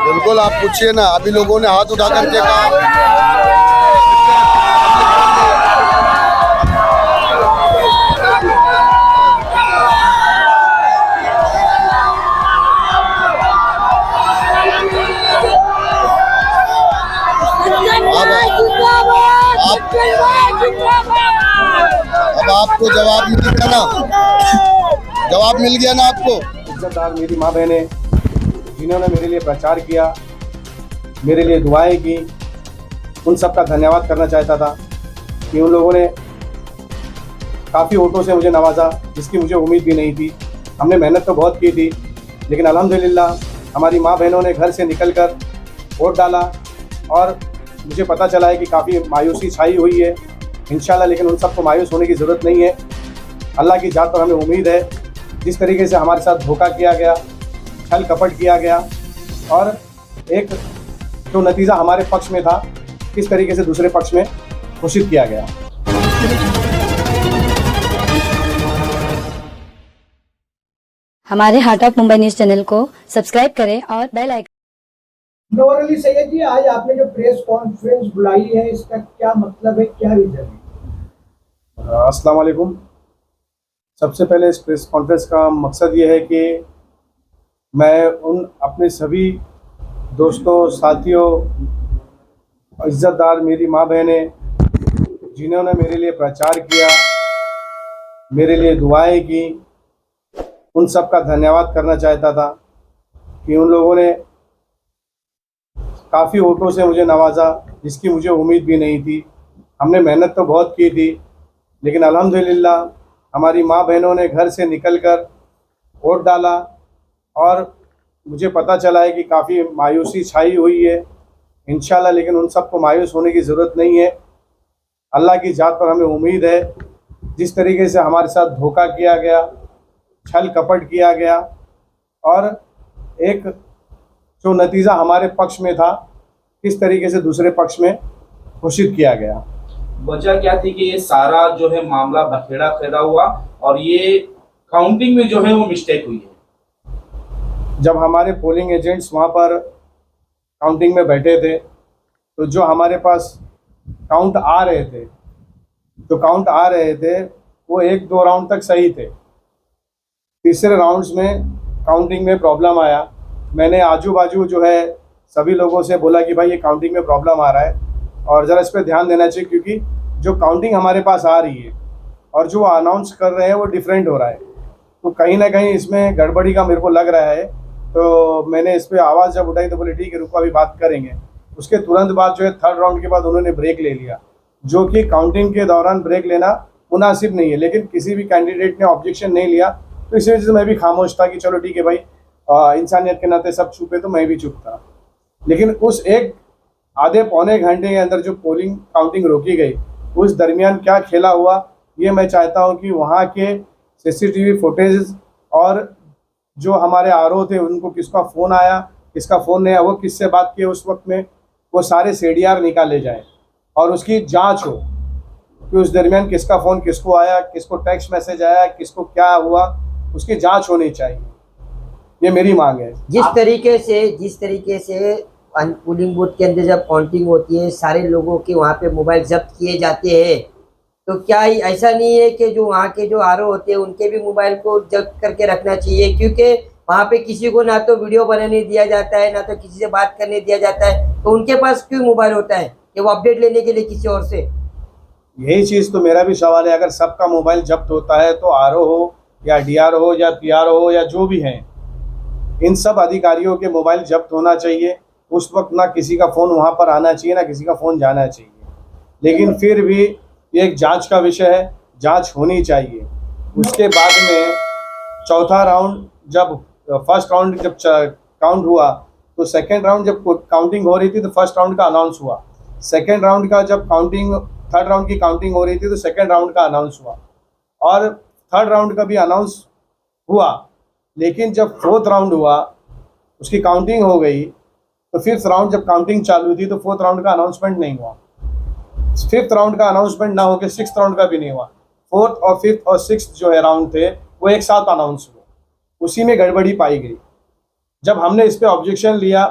बिल्कुल, आप पूछिए ना। अभी लोगों ने हाथ उठा करके कहा। अब आपको जवाब मिल गया ना, जवाब मिल गया ना आपको। इज्जतदार मेरी माँ बहनें जिन्होंने मेरे लिए प्रचार किया, मेरे लिए दुआएं की, उन सब का धन्यवाद करना चाहता था कि उन लोगों ने काफ़ी वोटों से मुझे नवाजा, जिसकी मुझे उम्मीद भी नहीं थी। हमने मेहनत तो बहुत की थी, लेकिन अल्हम्दुलिल्लाह हमारी माँ बहनों ने घर से निकलकर वोट डाला और मुझे पता चला है कि काफ़ी मायूसी छाई हुई है इंशाल्लाह, लेकिन उन सबको मायूस होने की ज़रूरत नहीं है। अल्लाह की ज़ात पर हमें उम्मीद है। जिस तरीके से हमारे साथ धोखा किया गया, छल कपट किया गया और एक जो नतीजा हमारे पक्ष में था, किस तरीके से दूसरे पक्ष में घोषित किया गया। हमारे heart of Mumbai news channel को सब्सक्राइब करें और बेल आइकन। नूर अली सैयद जी, आज आपने जो प्रेस कॉन्फ्रेंस बुलाई है, इसका क्या मतलब है, क्या रीजन है? अस्सलाम वालेकुम। सबसे पहले इस प्रेस कॉन्फ्रेंस का मकसद ये है कि मैं उन अपने सभी दोस्तों, साथियों, इज्जतदार मेरी माँ बहनें जिन्होंने मेरे लिए प्रचार किया, मेरे लिए दुआएं की, उन सब का धन्यवाद करना चाहता था कि उन लोगों ने काफ़ी वोटों से मुझे नवाजा, जिसकी मुझे उम्मीद भी नहीं थी। हमने मेहनत तो बहुत की थी, लेकिन अल्हम्दुलिल्लाह हमारी माँ बहनों ने घर से निकलकर वोट डाला और मुझे पता चला है कि काफ़ी मायूसी छाई हुई है इंशाल्लाह, लेकिन उन सबको मायूस होने की ज़रूरत नहीं है। अल्लाह की ज़ात पर हमें उम्मीद है। जिस तरीके से हमारे साथ धोखा किया गया, छल कपट किया गया और एक जो नतीजा हमारे पक्ष में था, किस तरीके से दूसरे पक्ष में घोषित किया गया। वजह क्या थी कि ये सारा जो है मामला बखेड़ा खेड़ा हुआ और ये काउंटिंग में जो है वो मिस्टेक हुई है? जब हमारे पोलिंग एजेंट्स वहाँ पर काउंटिंग में बैठे थे, तो जो हमारे पास काउंट आ रहे थे वो 1-2 राउंड तक सही थे। तीसरे राउंड्स में काउंटिंग में प्रॉब्लम आया। मैंने आजू बाजू जो है सभी लोगों से बोला कि भाई ये काउंटिंग में प्रॉब्लम आ रहा है और ज़रा इस पर ध्यान देना चाहिए, क्योंकि जो काउंटिंग हमारे पास आ रही है और जो अनाउंस कर रहे हैं वो डिफरेंट हो रहा है। तो कहीं ना कहीं इसमें गड़बड़ी का मेरे को लग रहा है। तो मैंने इस पर आवाज़ जब उठाई तो बोले ठीक है, रुको अभी बात करेंगे। उसके तुरंत बाद जो है 3rd राउंड के बाद उन्होंने ब्रेक ले लिया, जो कि काउंटिंग के दौरान ब्रेक लेना मुनासिब नहीं है, लेकिन किसी भी कैंडिडेट ने ऑब्जेक्शन नहीं लिया। तो इसी वजह से मैं भी खामोश था कि चलो ठीक है भाई, इंसानियत के नाते सब चुप है, तो मैं भी चुप था। लेकिन उस एक आधे पौने घंटे के अंदर जो पोलिंग काउंटिंग रोकी गई, उस दरमियान क्या खेला हुआ, ये मैं चाहता हूँ कि वहाँ के CCTV फुटेज और जो हमारे RO थे उनको किसका फ़ोन आया, किसका फ़ोन नहीं आया, वो किससे बात किए उस वक्त में, वो सारे CDR निकाले जाएँ और उसकी जांच हो कि उस दरमियान किसका फ़ोन किसको आया, किसको टेक्स्ट मैसेज आया, किसको क्या हुआ, उसकी जांच होनी चाहिए। ये मेरी मांग है। जिस तरीके से पोलिंग बूथ के अंदर जब काउंटिंग होती है, सारे लोगों के वहाँ पे मोबाइल जब्त किए जाते हैं, तो क्या ऐसा नहीं है कि जो वहाँ के जो RO होते हैं उनके भी मोबाइल को जब्त करके रखना चाहिए? क्योंकि वहाँ पे किसी को ना तो वीडियो बनाने दिया जाता है, ना तो किसी से बात करने दिया जाता है, तो उनके पास क्यों मोबाइल होता है कि वो अपडेट लेने के लिए किसी और से? यही चीज़ तो मेरा भी सवाल है। अगर सबका मोबाइल जब्त होता है तो RO हो या DRO हो या PRO हो या जो भी हैं, इन सब अधिकारियों के मोबाइल जब्त होना चाहिए। उस वक्त ना किसी का फ़ोन वहाँ पर आना चाहिए, ना किसी का फ़ोन जाना चाहिए। लेकिन फिर भी ये एक जांच का विषय है, जांच होनी चाहिए। उसके बाद में चौथा राउंड, जब फर्स्ट राउंड जब काउंट हुआ, तो सेकेंड राउंड जब काउंटिंग हो रही थी तो फर्स्ट राउंड का अनाउंस हुआ। सेकेंड राउंड का जब काउंटिंग, थर्ड राउंड की काउंटिंग हो रही थी तो सेकेंड राउंड का अनाउंस हुआ और थर्ड राउंड का भी अनाउंस हुआ। लेकिन जब 4th राउंड हुआ, उसकी काउंटिंग हो गई, तो 5th राउंड जब काउंटिंग चालू थी तो 4th राउंड का अनाउंसमेंट नहीं हुआ। 5th राउंड का अनाउंसमेंट ना होकर 6th राउंड का भी नहीं हुआ। 4th और 5th और 6th जो है राउंड थे वो एक साथ अनाउंस हुए, उसी में गड़बड़ी पाई गई। जब हमने इस पर ऑब्जेक्शन लिया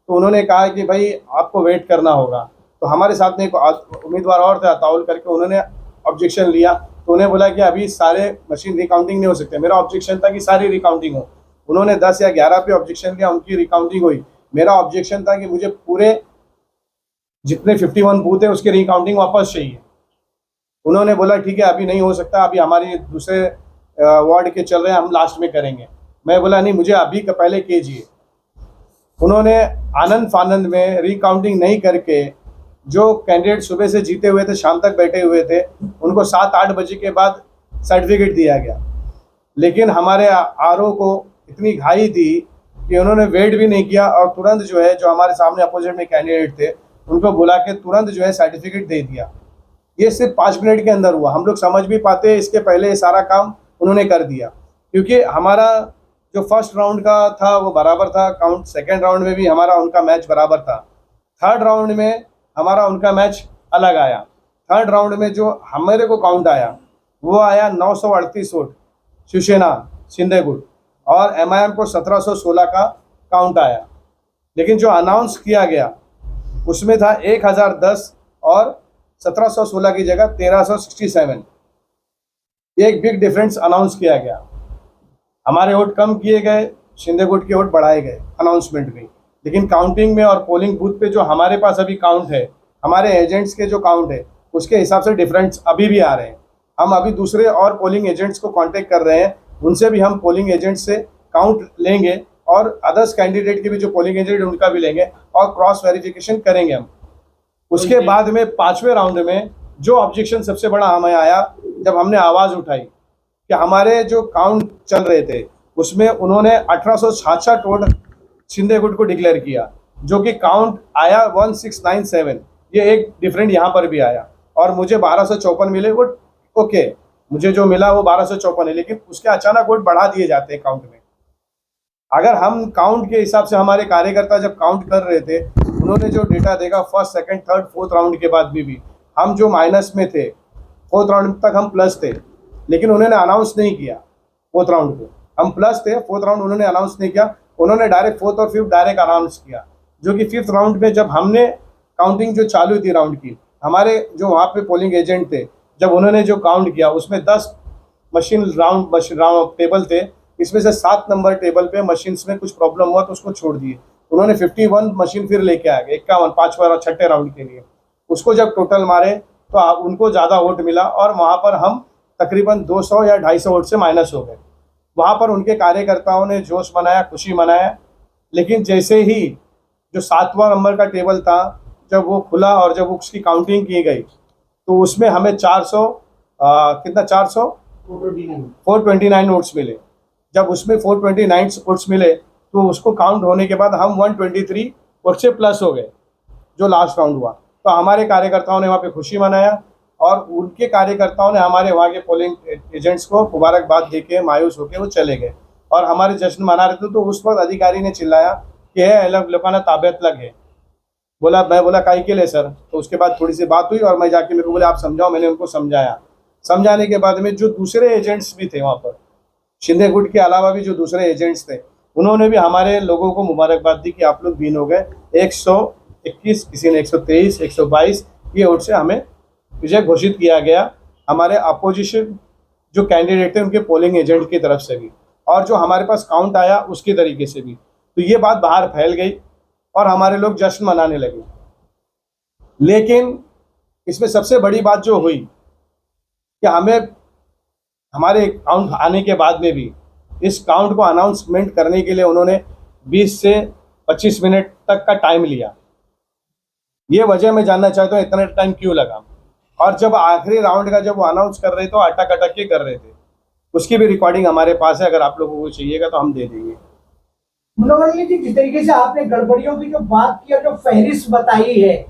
तो उन्होंने कहा कि भाई आपको वेट करना होगा। तो हमारे साथ में एक उम्मीदवार और था, ताउल करके, उन्होंने ऑब्जेक्शन लिया। तो उन्हें बोला कि अभी सारे मशीन रिकाउंटिंग नहीं हो सकते। मेरा ऑब्जेक्शन था कि सारी रिकाउंटिंग हो। उन्होंने 10 या 11 पे ऑब्जेक्शन लिया, उनकी रिकाउंटिंग हुई। मेरा ऑब्जेक्शन था कि मुझे पूरे जितने 51 बूथ है उसकी रिकाउंटिंग वापस चाहिए। उन्होंने बोला ठीक है अभी नहीं हो सकता, अभी हमारे दूसरे वार्ड के चल रहे हैं, हम लास्ट में करेंगे। मैं बोला नहीं, मुझे अभी का पहले कीजिए। उन्होंने आनंद फानंद में रिकाउंटिंग नहीं करके जो कैंडिडेट सुबह से जीते हुए थे, शाम तक बैठे हुए थे, उनको 7-8 बजे के बाद सर्टिफिकेट दिया गया। लेकिन हमारे आरओ को इतनी घाई थी कि उन्होंने वेट भी नहीं किया और तुरंत जो है, जो हमारे सामने अपोजिट में कैंडिडेट थे उनको बुला के तुरंत जो है सर्टिफिकेट दे दिया। ये सिर्फ 5 मिनट के अंदर हुआ। हम लोग समझ भी पाते हैं, इसके पहले ये सारा काम उन्होंने कर दिया। क्योंकि हमारा जो फर्स्ट राउंड का था वो बराबर था काउंट, सेकेंड राउंड में भी हमारा उनका मैच बराबर था, थर्ड राउंड में हमारा उनका मैच अलग आया। थर्ड राउंड में जो हमारे को काउंट आया वो आया 938 वोट शिवसेना शिंदे गुट, और एमआईएम को 1716 का काउंट आया। लेकिन जो अनाउंस किया गया उसमें था 1010 और 1716 की जगह 1367। ये एक बिग डिफरेंस अनाउंस किया गया। हमारे वोट कम किए गए, शिंदे गुट के वोट बढ़ाए गए अनाउंसमेंट में। लेकिन काउंटिंग में और पोलिंग बूथ पे जो हमारे पास अभी काउंट है, हमारे एजेंट्स के जो काउंट है, उसके हिसाब से डिफरेंस अभी भी आ रहे हैं। हम अभी दूसरे और पोलिंग एजेंट्स को कांटेक्ट कर रहे हैं, उनसे भी हम पोलिंग एजेंट से काउंट लेंगे और अदर्स कैंडिडेट के भी जो पोलिंग एजेंट उनका भी लेंगे और क्रॉस वेरिफिकेशन करेंगे हम। उसके बाद में 5वें राउंड में जो ऑब्जेक्शन सबसे बड़ा हमें आया, जब हमने आवाज़ उठाई कि हमारे जो काउंट चल रहे थे उसमें उन्होंने 1866 वोट शिंदे गुट को डिक्लेयर किया, जो कि काउंट आया 1697। ये एक डिफरेंट यहाँ पर भी आया और मुझे 1254 मिले वोट। ओके, मुझे जो मिला वो 1254 है, लेकिन उसके अचानक वोट बढ़ा दिए जाते हैं काउंट में। अगर हम काउंट के हिसाब से, हमारे कार्यकर्ता जब काउंट कर रहे थे, उन्होंने जो डेटा देखा first, second, third, fourth round के बाद भी हम जो माइनस में थे, फोर्थ राउंड तक हम प्लस थे, लेकिन उन्होंने अनाउंस नहीं किया फोर्थ राउंड को। हम प्लस थे, फोर्थ राउंड उन्होंने अनाउंस नहीं किया, उन्होंने डायरेक्ट फोर्थ और फिफ्थ डायरेक्ट अनाउंस किया। जो कि फिफ्थ राउंड में जब हमने काउंटिंग जो चालू थी राउंड की, हमारे जो वहाँ पे पोलिंग एजेंट थे, जब उन्होंने जो काउंट किया उसमें 10 मशीन राउंड टेबल थे, इसमें से 7 नंबर टेबल पे मशीन्स में कुछ प्रॉब्लम हुआ तो उसको छोड़ दिए। उन्होंने 51 मशीन फिर लेके आ गए, 51 5वें और 6ठे राउंड के लिए। उसको जब टोटल मारे तो उनको ज़्यादा वोट मिला और वहाँ पर हम तकरीबन 200 या 250 वोट से माइनस हो गए। वहाँ पर उनके कार्यकर्ताओं ने जोश मनाया, खुशी मनाया। लेकिन जैसे ही जो 7वां नंबर का टेबल था, जब वो खुला और जब उसकी काउंटिंग की गई तो उसमें हमें 429 वोट्स मिले। जब उसमें 429 वोट्स मिले तो उसको काउंट होने के बाद हम 123 वोट से प्लस हो गए जो लास्ट राउंड हुआ। तो हमारे कार्यकर्ताओं ने वहाँ पे खुशी मनाया और उनके कार्यकर्ताओं ने हमारे वहाँ के पोलिंग एजेंट्स को मुबारकबाद दे के मायूस होकर वो चले गए और हमारे जश्न मना रहे थे। तो उस वक्त अधिकारी ने चिल्लाया कि है लोकाना ताबियत लग है। मैं बोला काई के लिए सर। तो उसके बाद थोड़ी सी बात हुई और मैं जाके मेरे को बोले आप समझाओ। मैंने उनको समझाया। समझाने के बाद में जो दूसरे एजेंट्स भी थे वहाँ पर, शिंदे गुट के अलावा भी जो दूसरे एजेंट्स थे, उन्होंने भी हमारे लोगों को मुबारकबाद दी कि आप लोग विन हो गए। 121, किसी ने 123, 122 ये वोट से हमें विजय घोषित किया गया। हमारे अपोजिशन जो कैंडिडेट थे उनके पोलिंग एजेंट की तरफ से भी और जो हमारे पास काउंट आया उसके तरीके से भी। तो ये बात बाहर फैल गई और हमारे लोग जश्न मनाने लगे। लेकिन इसमें सबसे बड़ी बात जो हुई कि हमें हमारे काउंट आने के बाद में भी इस काउंट को अनाउंसमेंट करने के लिए उन्होंने 20 से 25 मिनट तक का टाइम लिया। ये वजह मैं जानना चाहता हूँ इतना टाइम क्यों लगा। और जब आखिरी राउंड का जब वो अनाउंस कर रहे थे तो अटक अटक के कर रहे थे। उसकी भी रिकॉर्डिंग हमारे पास है, अगर आप लोगों को चाहिएगा तो हम दे देंगे। मुनव्वर जी, जिस तरीके से आपने गड़बड़ियों की जो बात की और जो फहरिस्त बताई है,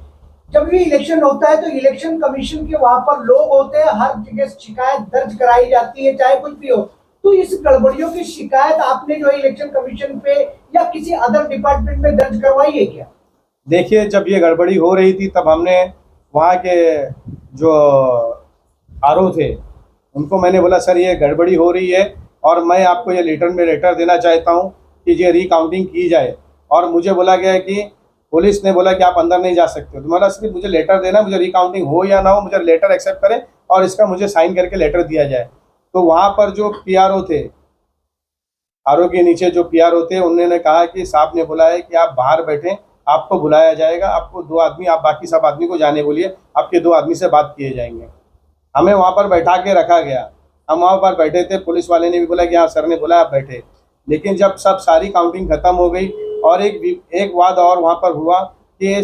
जब भी इलेक्शन होता है तो इलेक्शन कमीशन के वहां पर लोग होते हैं, हर जगह शिकायत दर्ज कराई जाती है चाहे कुछ भी हो। तो इस गड़बड़ियों की शिकायत आपने जो है इलेक्शन कमीशन पे या किसी अदर डिपार्टमेंट में दर्ज करवाई है क्या? देखिए, जब ये गड़बड़ी हो रही थी तब हमने वहाँ के जो आरओ थे उनको मैंने बोला सर ये गड़बड़ी हो रही है और मैं आपको ये लेटर देना चाहता हूँ कि ये रिकाउंटिंग की जाए। और मुझे बोला गया है कि पुलिस ने बोला कि आप अंदर नहीं जा सकते हो। तो मतलब सिर्फ मुझे लेटर देना, मुझे रिकाउंटिंग हो या ना हो, मुझे लेटर एक्सेप्ट करें और इसका मुझे साइन करके लेटर दिया जाए। तो वहाँ पर जो पीआरओ थे, आरओ के नीचे जो पीआरओ थे, उन्होंने कहा कि साहब ने बोला है कि आप बाहर बैठें, आपको बुलाया जाएगा, आपको 2 आदमी, आप बाकी सब आदमी को जाने बोलिए, आपके 2 आदमी से बात किए जाएंगे। हमें वहाँ पर बैठा के रखा गया, हम वहाँ पर बैठे थे। पुलिस वाले ने भी बोला कि हाँ सर ने बोला आप बैठे। लेकिन जब सारी काउंटिंग खत्म हो गई और एक वाद और वहाँ पर हुआ कि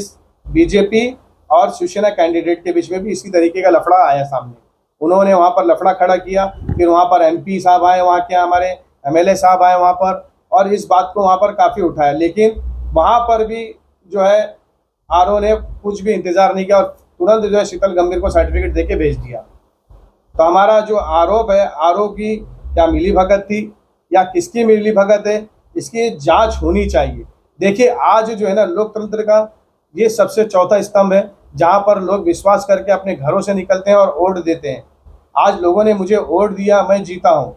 बीजेपी और शिवसेना कैंडिडेट के बीच में भी इसी तरीके का लफड़ा आया सामने। उन्होंने वहाँ पर लफड़ा खड़ा किया, फिर वहाँ पर एमपी साहब आए, वहाँ के हमारे एमएलए साहब आए वहाँ पर, और इस बात को वहाँ पर काफ़ी उठाया। लेकिन वहाँ पर भी जो है आरओ ने कुछ भी इंतज़ार नहीं किया और तुरंत जो है शीतल गंभीर को सर्टिफिकेट देके भेज दिया। तो हमारा जो आरोप है, आरओ की क्या मिली भगत थी या किसकी मिली भगत है, इसकी जांच होनी चाहिए। देखिए आज जो है ना, लोकतंत्र का ये सबसे चौथा स्तंभ है जहां पर लोग विश्वास करके अपने घरों से निकलते हैं और वोट देते हैं। आज लोगों ने मुझे वोट दिया, मैं जीता हूं,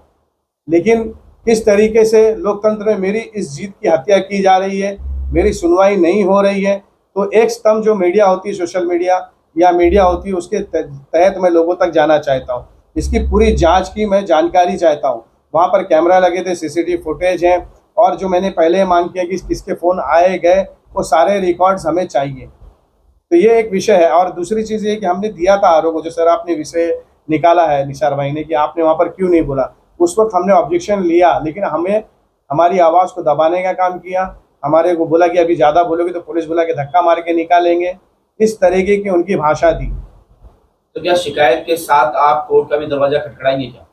लेकिन किस तरीके से लोकतंत्र में मेरी इस जीत की हत्या की जा रही है, मेरी सुनवाई नहीं हो रही है। तो एक स्तंभ जो मीडिया होती है, सोशल मीडिया या मीडिया होती है, उसके तहत मैं लोगों तक जाना चाहता हूँ। इसकी पूरी जांच की मैं जानकारी चाहता हूँ। वहाँ पर कैमरा लगे थे, सीसीटीवी फुटेज हैं, और जो मैंने पहले मांग किया कि किसके फ़ोन आए गए, वो सारे रिकॉर्ड्स हमें चाहिए। तो ये एक विषय है। और दूसरी चीज़ ये कि हमने दिया था आरोप को, जो सर आपने विषय निकाला है निसार भाई ने कि आपने वहाँ पर क्यों नहीं बोला, उस वक्त हमने ऑब्जेक्शन लिया, लेकिन हमें हमारी आवाज़ को दबाने का काम किया। हमारे को बोला कि अभी ज़्यादा बोलोगे तो पुलिस बोला कि धक्का मार के निकालेंगे। इस तरीके की उनकी भाषा थी। तो क्या शिकायत के साथ आप कोर्ट का भी दरवाजा खटखटाएंगे क्या?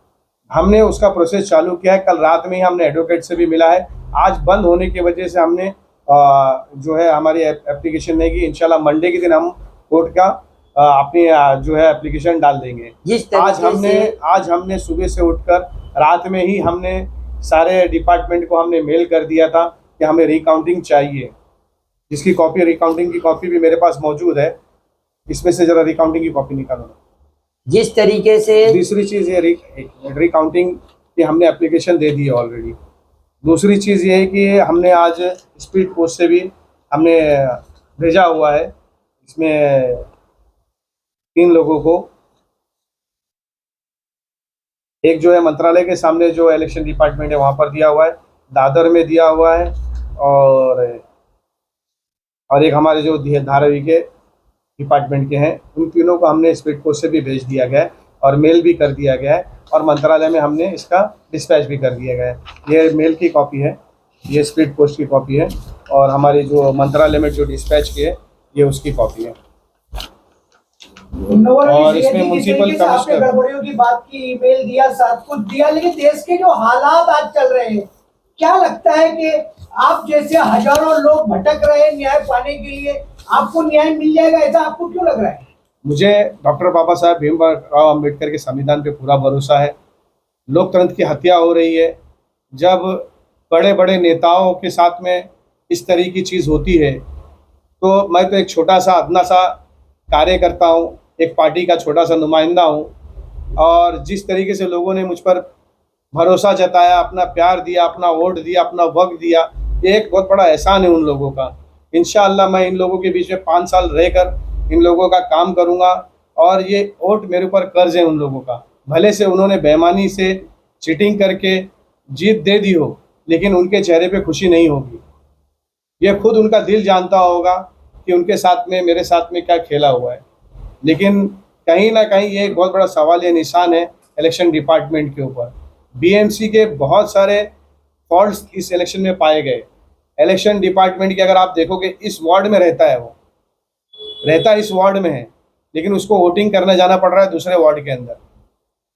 हमने उसका प्रोसेस चालू किया है। कल रात में ही हमने एडवोकेट से भी मिला है। आज बंद होने की वजह से हमने जो है हमारी एप्लीकेशन नहीं की। इंशाल्लाह मंडे के दिन हम कोर्ट का अपनी जो है एप्लीकेशन डाल देंगे। आज हमने सुबह से उठकर रात में ही हमने सारे डिपार्टमेंट को हमने मेल कर दिया था कि हमें रिकाउंटिंग चाहिए, जिसकी कॉपी, रिकाउंटिंग की कॉपी भी मेरे पास मौजूद है। इसमें से जरा रिकाउंटिंग की कॉपी निकालो। जिस तरीके से दूसरी चीज़ ये रिकाउंटिंग की हमने एप्लीकेशन दे दी है ऑलरेडी। दूसरी चीज़ ये है कि हमने आज स्पीड पोस्ट से भी हमने भेजा हुआ है, इसमें 3 लोगों को। एक जो है मंत्रालय के सामने जो इलेक्शन डिपार्टमेंट है वहाँ पर दिया हुआ है, दादर में दिया हुआ है, और एक हमारे जो धारावी के डिपार्टमेंट के हैं, उन तीनों को हमने स्पीड पोस्ट से भी भेज दिया गया है और मेल भी कर दिया गया है, और मंत्रालय में हमने इसका डिस्पैच भी कर दिया गया है। ये मेल की कॉपी है, ये स्पीड पोस्ट की कॉपी है, और हमारी जो मंत्रालय में जो डिस्पैच की है ये उसकी कॉपी है। और इसमें म्युनिसिपल कमिश्नर गड़बड़ियों की बात की, ईमेल दिया, सब कुछ दिया, लेकिन देश के जो हालात आज चल रहे हैं, क्या लगता है कि आप जैसे हजारों लोग भटक रहे हैं न्याय पाने के लिए, आपको न्याय मिल जाएगा, ऐसा आपको क्यों लग रहा है? मुझे डॉक्टर बाबा साहब भीमराव अम्बेडकर के संविधान पे पूरा भरोसा है। लोकतंत्र की हत्या हो रही है। जब बड़े बड़े नेताओं के साथ में इस तरह की चीज़ होती है, तो मैं तो एक छोटा सा अदना सा कार्यकर्ता हूँ, एक पार्टी का छोटा सा नुमाइंदा हूँ, और जिस तरीके से लोगों ने मुझ पर भरोसा जताया, अपना प्यार दिया, अपना वोट दिया, अपना वक्त दिया, ये एक बहुत बड़ा एहसान है उन लोगों का। इंशाअल्लाह मैं इन लोगों के बीच में 5 साल रहकर इन लोगों का काम करूंगा, और ये वोट मेरे ऊपर कर्ज है उन लोगों का। भले से उन्होंने बेईमानी से चीटिंग करके जीत दे दी हो, लेकिन उनके चेहरे पे खुशी नहीं होगी। ये खुद उनका दिल जानता होगा कि उनके साथ में, मेरे साथ में क्या खेला हुआ है। लेकिन कहीं ना कहीं ये एक बहुत बड़ा सवाल या निशान है इलेक्शन डिपार्टमेंट के ऊपर। बीएमसी के बहुत सारे फॉल्ट्स इस इलेक्शन में पाए गए। इलेक्शन डिपार्टमेंट की अगर आप देखोगे, इस वार्ड में रहता है, वो रहता इस वार्ड में है, लेकिन उसको वोटिंग करने जाना पड़ रहा है दूसरे वार्ड के अंदर।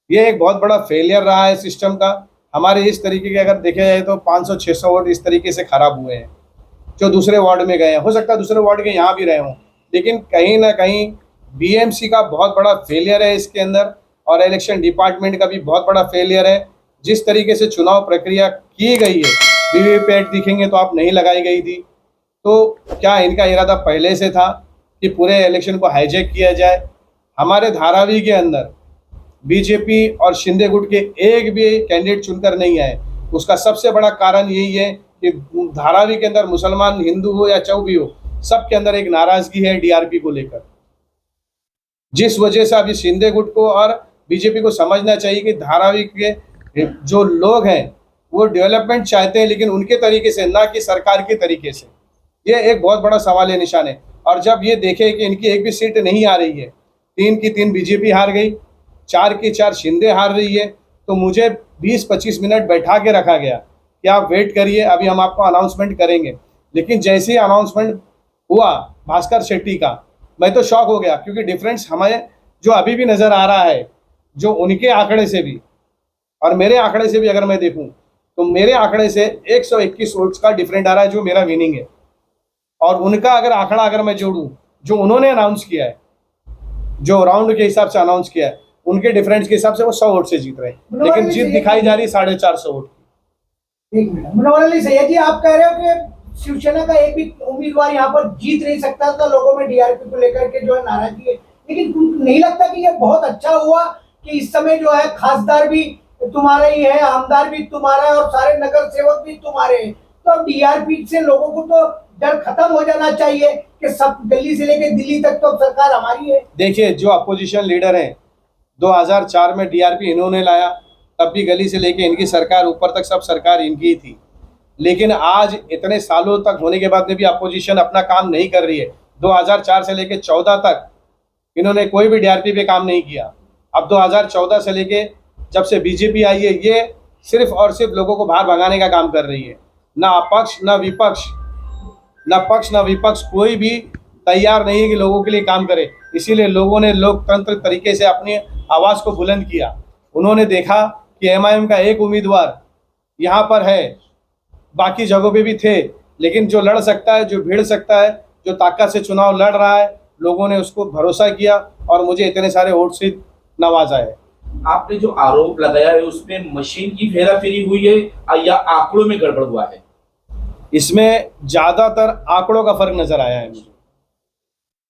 ये एक बहुत बड़ा फेलियर रहा है सिस्टम का। हमारे इस तरीके के अगर देखे जाए तो 500-600 वोट इस तरीके से खराब हुए हैं जो दूसरे वार्ड में गए हैं। हो सकता है दूसरे वार्ड के यहाँ भी रहे हों, लेकिन कहीं ना कहीं बीएमसी का बहुत बड़ा फेलियर है इसके अंदर, और इलेक्शन डिपार्टमेंट का भी बहुत बड़ा फेलियर है। जिस तरीके से चुनाव प्रक्रिया की गई है, वीवीपैट दिखेंगे तो आप नहीं लगाई गई थी, तो क्या इनका इरादा पहले से था कि पूरे इलेक्शन को हाईजैक किया जाए? हमारे धारावी के अंदर बीजेपी और शिंदे गुट के एक भी कैंडिडेट चुनकर नहीं आए। उसका सबसे बड़ा कारण यही है कि धारावी के अंदर मुसलमान, हिंदू हो या चौ भी हो, सबके अंदर एक नाराजगी है डीआरपी को लेकर, जिस वजह से अभी शिंदे गुट को और बीजेपी को समझना चाहिए कि धारावी के जो लोग हैं वो डेवलपमेंट चाहते हैं, लेकिन उनके तरीके से, ना कि सरकार के तरीके से। ये एक बहुत बड़ा सवाल है, निशान है। और जब ये देखे कि इनकी एक भी सीट नहीं आ रही है, 3 की 3 बीजेपी हार गई, 4 की 4 शिंदे हार रही है, तो मुझे 20-25 मिनट बैठा के रखा गया कि आप वेट करिए, अभी हम आपको अनाउंसमेंट करेंगे। लेकिन जैसे ही अनाउंसमेंट हुआ भास्कर शेट्टी का, मैं तो शॉक हो गया, क्योंकि डिफरेंस हमें जो अभी भी नज़र आ रहा है, जो उनके आंकड़े से भी और मेरे आंकड़े से भी अगर मैं देखूं, तो मेरे आंकड़े से 121 वोट्स का डिफरेंट आ रहा है, जो मेरा विनिंग है। और उनका अगर आंकड़ा अगर मैं जोड़ूं, जो उन्होंने अनाउंस किया है, जो राउंड के हिसाब से अनाउंस किया है, उनके डिफरेंस के हिसाब से वो 100 वोट से जीत रहे हैं, लेकिन जीत दिखाई जा रही 450 वोट की। एक मिनट, मुनव्वर अली सैयद जी, आप कह रहे हो कि शिवसेना का एक भी उम्मीदवार यहाँ पर जीत नहीं सकता था, लोगों में डीआरपी को लेकर के जो है नाराजगी है, लेकिन नहीं लगता कि ये बहुत अच्छा हुआ कि इस समय जो है खासदार भी तुम्हारा ही है, आमदार भी तुम्हारा है और सारे नगर सेवक भी तुम्हारे हैं, तो अब डीआरपी से लोगों को तो डर खत्म हो जाना चाहिए कि सब दिल्ली से लेकर दिल्ली तक तो सरकार हमारी है। देखिए, जो अपोजिशन लीडर हैं, 2004 में डीआरपी इन्होंने लाया, तब भी गली से लेके इनकी सरकार ऊपर तक सब सरकार इनकी ही थी। लेकिन आज इतने सालों तक होने के बाद में भी अपोजिशन अपना काम नहीं कर रही है। 2004 से लेके 14 तक इन्होंने कोई भी डीआरपी पे काम नहीं किया। अब 2014 से लेके जब से बीजेपी आई है, ये सिर्फ और सिर्फ लोगों को बाहर भगाने का काम कर रही है। ना अपक्ष ना विपक्ष, ना पक्ष ना विपक्ष, कोई भी तैयार नहीं है कि लोगों के लिए काम करे। इसीलिए लोगों ने लोकतंत्र तरीके से अपनी आवाज़ को बुलंद किया। उन्होंने देखा कि एमआईएम का एक उम्मीदवार यहाँ पर है, बाकी जगहों पे भी थे, लेकिन जो लड़ सकता है, जो भिड़ सकता है, जो ताकत से चुनाव लड़ रहा है, लोगों ने उसको भरोसा किया और मुझे इतने सारे वोट से नवाजा है। आपने जो आरोप लगाया है उसमें मशीन की हेराफेरी हुई है या आंकड़ों में गड़बड़ हुआ है? इसमें ज्यादातर आंकड़ों का फर्क नजर आया है मुझे।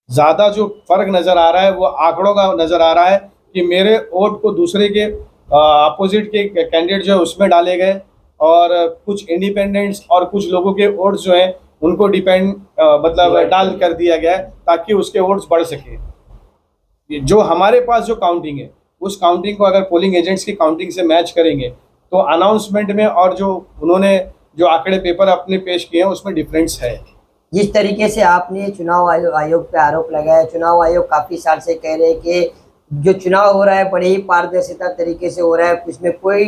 ज्यादा जो फर्क नजर आ रहा है वो आंकड़ों का नजर आ रहा है कि मेरे वोट को दूसरे के अपोजिट के कैंडिडेट जो है उसमें डाले गए और कुछ इंडिपेंडेंट्स और कुछ लोगों के वोट्स जो हैं उनको मतलब डाल कर दिया गया है ताकि उसके वोट्स बढ़ सके। जो हमारे पास जो काउंटिंग है, उस काउंटिंग को अगर पोलिंग एजेंट्स की काउंटिंग से मैच करेंगे तो अनाउंसमेंट में और जो उन्होंने जो आंकड़े पेपर अपने पेश किए हैं उसमें डिफरेंस है। जिस तरीके से आपने चुनाव आयोग पे आरोप लगाया, चुनाव आयोग काफी साल से कह रहे हैं कि जो चुनाव हो रहा है बड़े ही पारदर्शिता तरीके से हो रहा है, उसमें कोई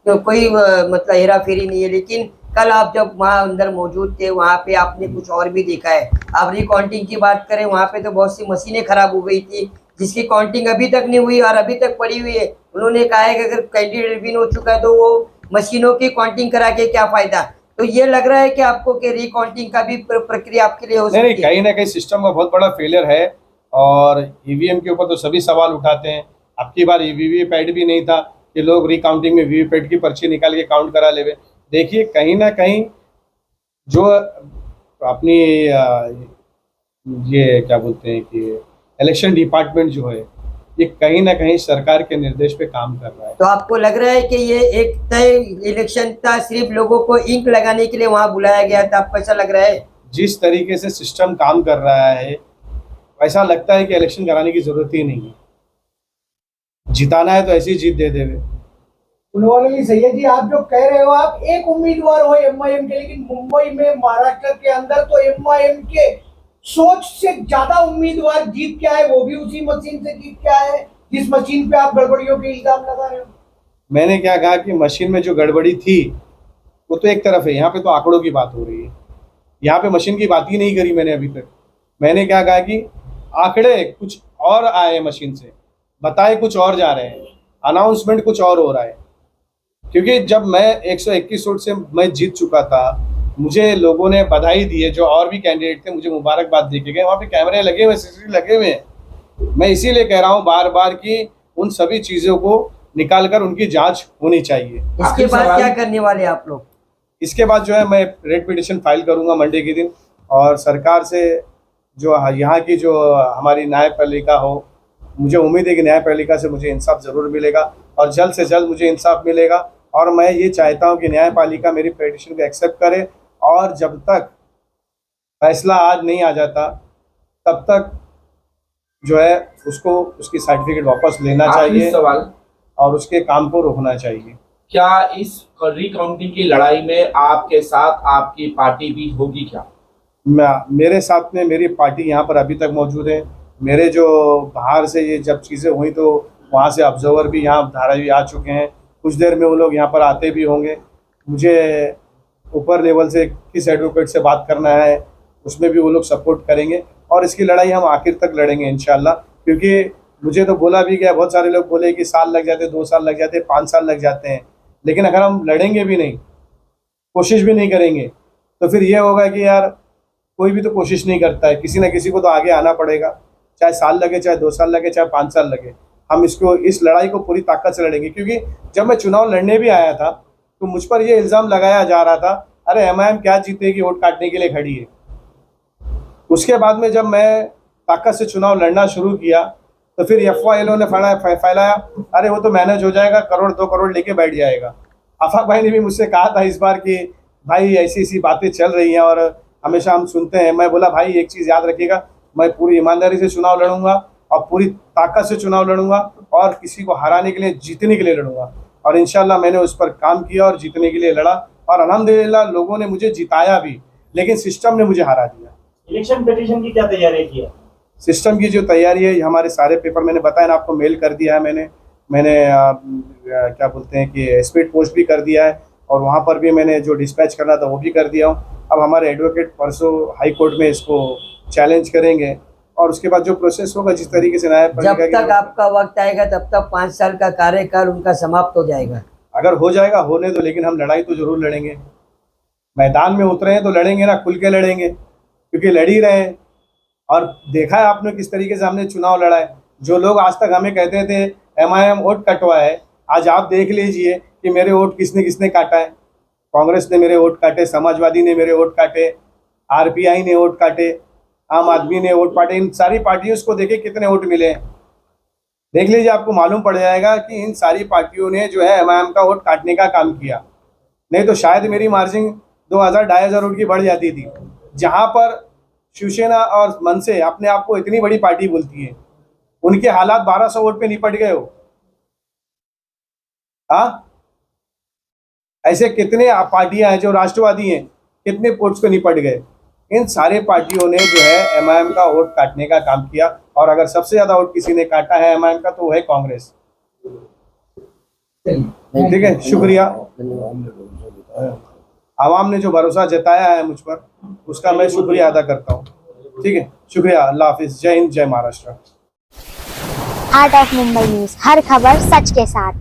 मतलब हेराफेरी नहीं है, लेकिन कल आप जब वहाँ अंदर मौजूद थे वहाँ पे आपने कुछ और भी देखा है। आप रिकाउंटिंग की बात करें, वहाँ पे तो बहुत सी मशीनें खराब हो गई थी जिसकी काउंटिंग अभी तक नहीं हुई और अभी तक पड़ी हुई है। उन्होंने कहा है कि अगर कैंडिडेट विन हो चुका है तो वो मशीनों की काउंटिंग करा के क्या फायदा। तो ये लग रहा है कि आपको कि रिकाउंटिंग का भी प्रक्रिया आपके लिए हो सकती है। कहीं ना कहीं सिस्टम का बहुत बड़ा फेलियर है और ईवीएम के ऊपर तो सभी सवाल उठाते हैं। अब की बार वीवीपैट भी नहीं था कि लोग रिकाउंटिंग में वीवीपैट की पर्ची निकाल के काउंट करा ले। देखिए, कहीं ना कहीं जो अपनी ये क्या बोलते हैं कि इलेक्शन डिपार्टमेंट जो है ये कहीं ना कहीं सरकार के निर्देश पे काम कर रहा है। तो आपको लग रहा है कि ये एक तय इलेक्शन था, सिर्फ लोगों को इंक लगाने के लिए वहां बुलाया गया था? आपको ऐसा लग रहा है? जिस तरीके से सिस्टम काम कर रहा है ऐसा लगता है कि इलेक्शन कराने की जरूरत ही नहीं है। जिताना है तो ऐसी जीत दे देवे। मुनव्वर अली सैयद जी, आप जो कह रहे हो, आप एक उम्मीदवार हो एमआईएम के, लेकिन मुंबई में महाराष्ट्र के अंदर तो एमआईएम के सोच से ज्यादा उम्मीदवार जीत के आए, वो भी उसी मशीन से जीत के आए जिस मशीन पे आप गड़बड़ियों के इल्जाम लगा रहे हो। मैंने क्या कहा कि मशीन में जो गड़बड़ी थी वो तो एक तरफ है, यहाँ पे तो आंकड़ों की बात हो रही है। यहाँ पे मशीन की बात ही नहीं करी मैंने अभी तक। मैंने क्या कहा कि आंकड़े कुछ और आए मशीन से, बताए कुछ और जा रहे हैं, अनाउंसमेंट कुछ और हो रहा है। क्योंकि जब मैं 121 वोट से मैं जीत चुका था, मुझे लोगों ने बधाई दी है, जो और भी कैंडिडेट थे मुझे मुबारकबाद दे के गए। वहाँ पे कैमरे लगे हुए, सीसीटीवी लगे हुए हैं। मैं इसीलिए कह रहा हूँ बार बार कि उन सभी चीज़ों को निकाल कर उनकी जांच होनी चाहिए। इसके बाद क्या करने वाले आप लोग? इसके बाद जो है मैं रेड पिटिशन फाइल करूँगा मंडे के दिन और सरकार से जो यहाँ की जो हमारी न्यायपालिका हो, मुझे उम्मीद है कि न्यायपालिका से मुझे इंसाफ ज़रूर मिलेगा और जल्द से जल्द मुझे इंसाफ मिलेगा। और मैं ये चाहता हूँ कि न्यायपालिका मेरी पिटिशन को एक्सेप्ट करे और जब तक फैसला आज नहीं आ जाता तब तक जो है उसको उसकी सर्टिफिकेट वापस लेना आखिरी चाहिए सवाल, और उसके काम को रोकना चाहिए। क्या इस रिकाउंटिंग की लड़ाई में आपके साथ आपकी पार्टी भी होगी क्या? मेरे साथ में मेरी पार्टी यहाँ पर अभी तक मौजूद है। मेरे जो बाहर से ये जब चीज़ें हुई तो वहाँ से ऑब्जर्वर भी यहाँ धारावी आ चुके हैं, कुछ देर में वो लोग यहाँ पर आते भी होंगे। मुझे ऊपर लेवल से किस एडवोकेट से बात करना है उसमें भी वो लोग सपोर्ट करेंगे और इसकी लड़ाई हम आखिर तक लड़ेंगे इंशाल्लाह। क्योंकि मुझे तो बोला भी गया, बहुत सारे लोग बोले कि साल लग जाते, 2 साल लग जाते, 5 साल लग जाते हैं, लेकिन अगर हम लड़ेंगे भी नहीं, कोशिश भी नहीं करेंगे तो फिर ये होगा कि यार कोई भी तो कोशिश नहीं करता है, किसी न किसी को तो आगे आना पड़ेगा, चाहे साल लगे, चाहे 2 साल लगे, चाहे 5 साल लगे। हम इस लड़ाई को पूरी ताकत से लड़ेंगे। क्योंकि जब मैं चुनाव लड़ने भी आया था तो मुझ पर ये इल्ज़ाम लगाया जा रहा था, अरे MIM क्या जीतेगी, वोट काटने के लिए खड़ी है। उसके बाद में जब मैं ताकत से चुनाव लड़ना शुरू किया तो फिर अफवाह ने फैलाया, अरे वो तो मैनेज हो जाएगा, 1 करोड़ 2 करोड़ लेके बैठ जाएगा। आफाक भाई ने भी मुझसे कहा था इस बार कि भाई ऐसी ऐसी बातें चल रही हैं और हमेशा हम सुनते हैं। मैं बोला भाई एक चीज़ याद रखिएगा, मैं पूरी ईमानदारी से चुनाव लड़ूंगा और पूरी ताकत से चुनाव लड़ूंगा और किसी को हराने के लिए, जीतने के लिए लड़ूंगा। और इंशाल्लाह मैंने उस पर काम किया और जीतने के लिए लड़ा और अल्हम्दुलिल्लाह लोगों ने मुझे जिताया भी, लेकिन सिस्टम ने मुझे हरा दिया। इलेक्शन पिटीशन की क्या तैयारी की है? सिस्टम की जो तैयारी है, हमारे सारे पेपर मैंने बताया ना आपको, मेल कर दिया है मैंने क्या बोलते हैं कि स्पीड पोस्ट भी कर दिया है और वहाँ पर भी मैंने जो डिस्पैच करना था वो भी कर दिया हूँ। अब हमारे एडवोकेट परसों हाई कोर्ट में इसको चैलेंज करेंगे और उसके बाद जो प्रोसेस होगा, जिस तरीके से जब तक आपका वक्त आएगा तब तक 5 साल का कार्यकाल उनका समाप्त हो जाएगा। अगर हो जाएगा होने दो, लेकिन हम लड़ाई तो जरूर लड़ेंगे। मैदान में उतरे हैं तो लड़ेंगे ना, खुल के लड़ेंगे, क्योंकि लड़ ही रहे हैं। और देखा है आपने किस तरीके से हमने चुनाव लड़ा है। जो लोग आज तक हमें कहते थे MIM वोट कटवा है, आज आप देख लीजिए कि मेरे वोट किसने किसने काटा है। कांग्रेस ने मेरे वोट काटे, समाजवादी ने मेरे वोट काटे, RPI ने वोट काटे, आम आदमी ने वोट काटे। इन सारी पार्टियों को देखे कितने वोट मिले, देख लीजिए, आपको मालूम पड़ जाएगा कि इन सारी पार्टियों ने जो है MIM का वोट काटने का काम किया। नहीं तो शायद मेरी मार्जिन 2000-2500 वोट की बढ़ जाती थी। जहाँ पर शिवसेना और मनसे अपने आप को इतनी बड़ी पार्टी बोलती है, उनके हालात 1200 वोट पे निपट गए हो। हाँ, ऐसे कितने पार्टियां हैं जो राष्ट्रवादी हैं, कितने वोट्स पे निपट गए। इन सारे पार्टियों ने जो है MIM का वोट काटने का काम किया और अगर सबसे ज्यादा वोट किसी ने काटा है MIM का तो वो है कांग्रेस। ठीक है, शुक्रिया। आवाम ने जो भरोसा जताया है मुझ पर, उसका मैं शुक्रिया अदा करता हूँ। ठीक है, शुक्रिया। अल्लाह हाफिज। जय हिंद, जय Maharashtra. Art of Mumbai news, हर खबर सच के साथ।